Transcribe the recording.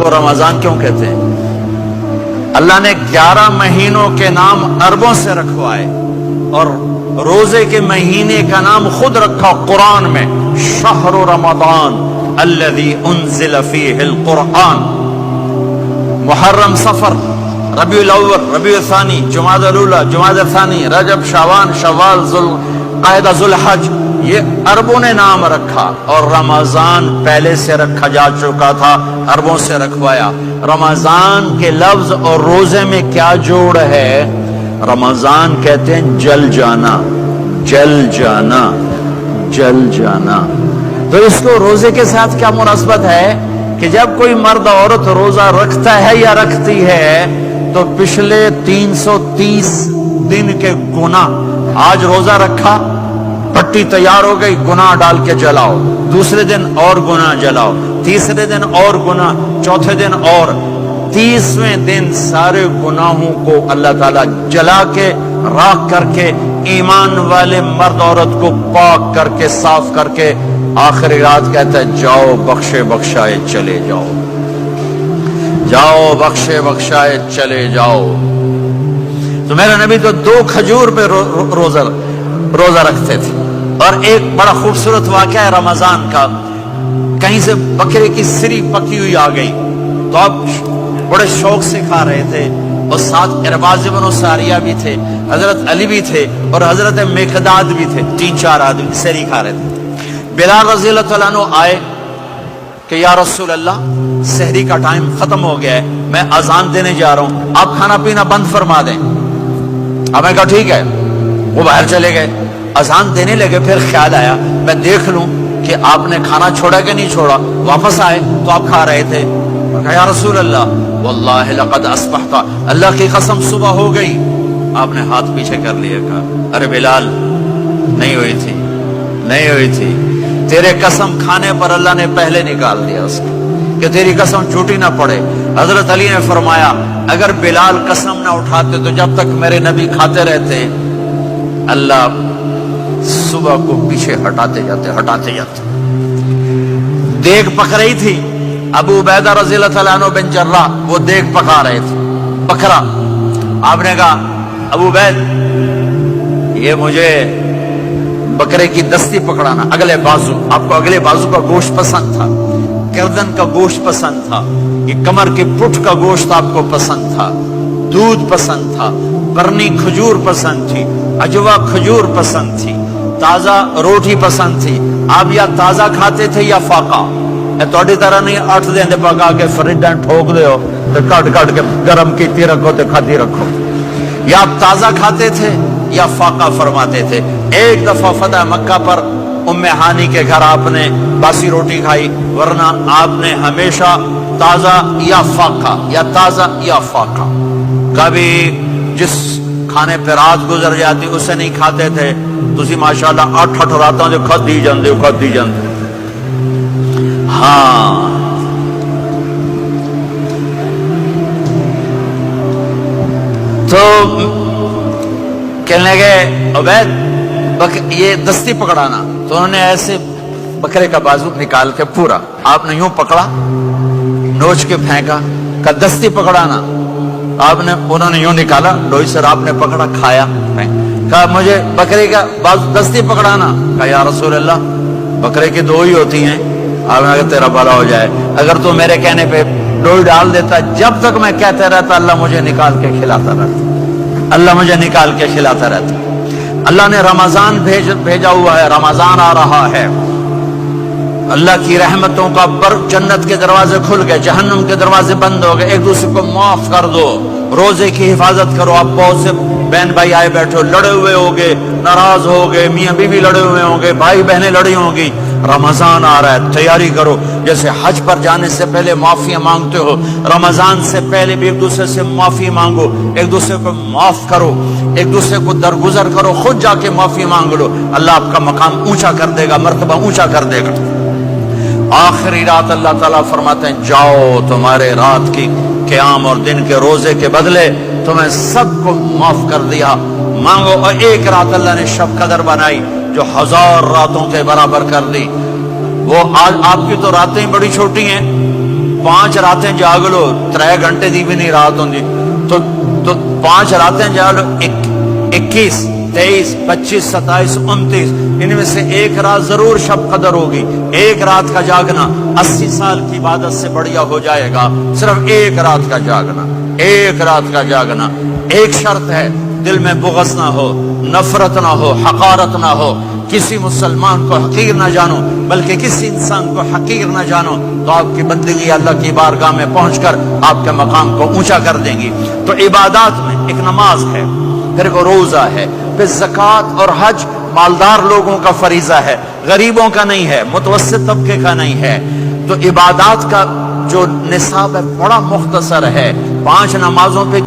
کو رمضان کیوں کہتے ہیں؟ اللہ نے 11 مہینوں کے نام عربوں سے رکھوائے اور روزے کے مہینے کا نام خود رکھا قرآن میں، شہر رمضان الذی انزل فیہ القرآن۔ محرم، صفر، ربیع الاول، ربیع الثانی، جمادی الاولی، جمادی الثانی، رجب، شعبان، شوال، ذوالقعدہ، ذوالحج، یہ عربوں نے نام رکھا، اور رمضان پہلے سے رکھا جا چکا تھا، عربوں سے رکھوایا۔ رمضان کے لفظ اور روزے میں کیا جوڑ ہے؟ رمضان کہتے ہیں جل جانا، جل جانا، جل جانا۔ تو اس کو روزے کے ساتھ کیا مناسبت ہے کہ جب کوئی مرد عورت روزہ رکھتا ہے یا رکھتی ہے تو پچھلے 330 دن کے گناہ، آج روزہ رکھا، پٹی تیار ہو گئی، گناہ ڈال کے جلاؤ، دوسرے دن اور گناہ جلاؤ، تیسرے دن اور گناہ، چوتھے دن اور، 30ویں دن سارے گناہوں کو اللہ تعالیٰ جلا کے، راکھ کر کے، ایمان والے مرد عورت کو پاک کر کے، صاف کر کے، آخری رات کہتا ہے جاؤ بخشے بخشائے چلے جاؤ، جاؤ بخشے بخشائے چلے جاؤ۔ تو میرا نبی تو 2 کھجور پہ روزہ رکھتے تھے۔ اور ایک بڑا خوبصورت واقعہ ہے رمضان کا، کہیں سے بکرے کی سری پکی ہوئی آ گئی تو آپ بڑے شوق سے کھا رہے تھے، اور ساتھ ارباز بن ساریہ بھی تھے، حضرت علی بھی تھے، اور حضرت مقداد بھی تھے، 3-4 آدمی سری کھا رہے تھے۔ بلال رضی اللہ تعالیٰ عنہ آئے کہ یا رسول اللہ سحری کا ٹائم ختم ہو گیا ہے، میں اذان دینے جا رہا ہوں، آپ کھانا پینا بند فرما دیں۔ اب میں کہا ٹھیک ہے، وہ باہر چلے گئے، اذان دینے لگے، پھر خیال آیا میں دیکھ لوں کہ آپ نے کھانا چھوڑا کہ نہیں چھوڑا، واپس آئے تو آپ کھا رہے تھے۔ میں کہا یا رسول اللہ واللہ لقد اصبحت، اللہ کی قسم صبح ہو گئی۔ آپ نے ہاتھ پیچھے کر لیے، کہا ارے بلال نہیں ہوئی تھی، نہیں ہوئی تھی، تیرے قسم کھانے پر اللہ نے پہلے نکال دیا اس کو کہ تیری قسم جھوٹی نہ پڑے۔ حضرت علی نے فرمایا اگر بلال قسم نہ اٹھاتے تو جب تک میرے نبی کھاتے رہتے اللہ صبح کو پیچھے ہٹاتے جاتے۔ دیگ پک رہی تھی، ابو عبیدہ رضی اللہ تعالیٰ عنہ بن جراح وہ دیگ پکا رہے تھے، بکرا۔ آپ نے کہا ابو عبید یہ مجھے بکرے کی دستی پکڑانا، اگلے بازو، آپ کو اگلے بازو کا گوشت پسند تھا، گردن کا گوشت پسند تھا، یہ کمر کے پٹھ کا گوشت آپ کو پسند تھا، دودھ پسند تھا، برنی کھجور پسند تھی، اجوا کھجور پسند تھی، تازہ روٹی پسند تھی۔ آپ یا تازہ کھاتے تھے یا فاقہ، توڑی طرح نہیں 8 دن پکا کے فریج ٹھوک دے ہو تو کٹ کے گرم کیتی رکھو تو کھاتی رکھو، یا آپ تازہ کھاتے تھے یا فاقہ فرماتے تھے۔ ایک دفعہ فتح مکہ پر ام ہانی کے گھر آپ نے باسی روٹی کھائی، ورنہ آپ نے ہمیشہ تازہ یا فاقہ، یا تازہ یا فاقہ، کبھی جس کھانے پہ رات گزر جاتی اسے نہیں کھاتے تھے۔ تسی ماشاءاللہ 8 راتوں جو کھدی جاندے ہو۔ ہاں تو کہنے لگے عبید یہ دستی پکڑانا، تو انہوں نے ایسے بکرے کا بازو نکال کے پورا آپ نے یوں پکڑا، نوچ کے پھینکا، کہ دستی پکڑانا، آپ نے انہوں نے یوں نکالا لوئی سر، آپ نے پکڑا، کھایا، کہا مجھے بکرے کا بازو دستی پکڑانا۔ کہا یا رسول اللہ بکرے کی 2 ہی ہوتی ہیں۔ آپ نے کہا تیرا بھلا ہو جائے، اگر تو میرے کہنے پہ ڈوئی ڈال دیتا، جب تک میں کہتے رہتا اللہ مجھے نکال کے کھلاتا رہتا، اللہ مجھے نکال کے کھلاتا رہتا۔ اللہ نے رمضان بھیجا ہوا ہے، رمضان آ رہا ہے، اللہ کی رحمتوں کا جنت کے دروازے کھل گئے، جہنم کے دروازے بند ہو گئے، ایک دوسرے کو معاف کر دو، روزے کی حفاظت کرو۔ آپ بہت سے بہن بھائی آئے بیٹھو، لڑے ہوئے ہوگے، ناراض ہو گئے، میاں بیوی لڑے ہوئے ہوں گے، بھائی بہنیں لڑی ہوں گی، رمضان آ رہا ہے، تیاری کرو۔ جیسے حج پر جانے سے پہلے معافیاں مانگتے ہو، رمضان سے پہلے بھی ایک دوسرے سے معافی مانگو، ایک دوسرے کو معاف کرو، ایک دوسرے کو درگزر کرو، خود جا کے معافی مانگ لو، اللہ آپ کا مقام اونچا کر دے گا، مرتبہ اونچا کر دے گا۔ آخری رات اللہ تعالیٰ فرماتے ہیں جاؤ، تمہارے رات کی قیام اور دن کے روزے کے بدلے تمہیں سب کو معاف کر دیا، مانگو۔ اور ایک رات اللہ نے شب قدر بنائی جو 1000 راتوں کے برابر کر دی۔ وہ آج آپ کی تو راتیں بڑی چھوٹی ہیں، 5 راتیں جاگ لو 3 گھنٹے دی بھی نہیں رات ہوندی تو 5 راتیں جاگ لو 21 23 25 27 29 ان میں سے ایک رات ضرور شب قدر ہوگی. ایک رات کا جاگنا 80 سال کی عبادت سے بڑھیا ہو جائے گا. صرف ایک رات کا جاگنا, ایک رات کا جاگنا. ایک شرط ہے, دل میں بغض نہ ہو, نفرت نہ ہو, حقارت نہ ہو. کسی مسلمان کو حقیر نہ جانو بلکہ کسی انسان کو حقیر نہ جانو, تو آپ کی بندگی اللہ کی بارگاہ میں پہنچ کر آپ کے مقام کو اونچا کر دیں گی. تو عبادات میں ایک نماز ہے, پھر ایک روزہ ہے, پھر زکوٰۃ اور حج مالدار لوگوں کا فریضہ ہے, غریبوں کا نہیں ہے, متوسط طبقے کا نہیں ہے. تو عبادات کا جو نصاب ہے بڑا مختصر ہے. 5 نمازوں پہ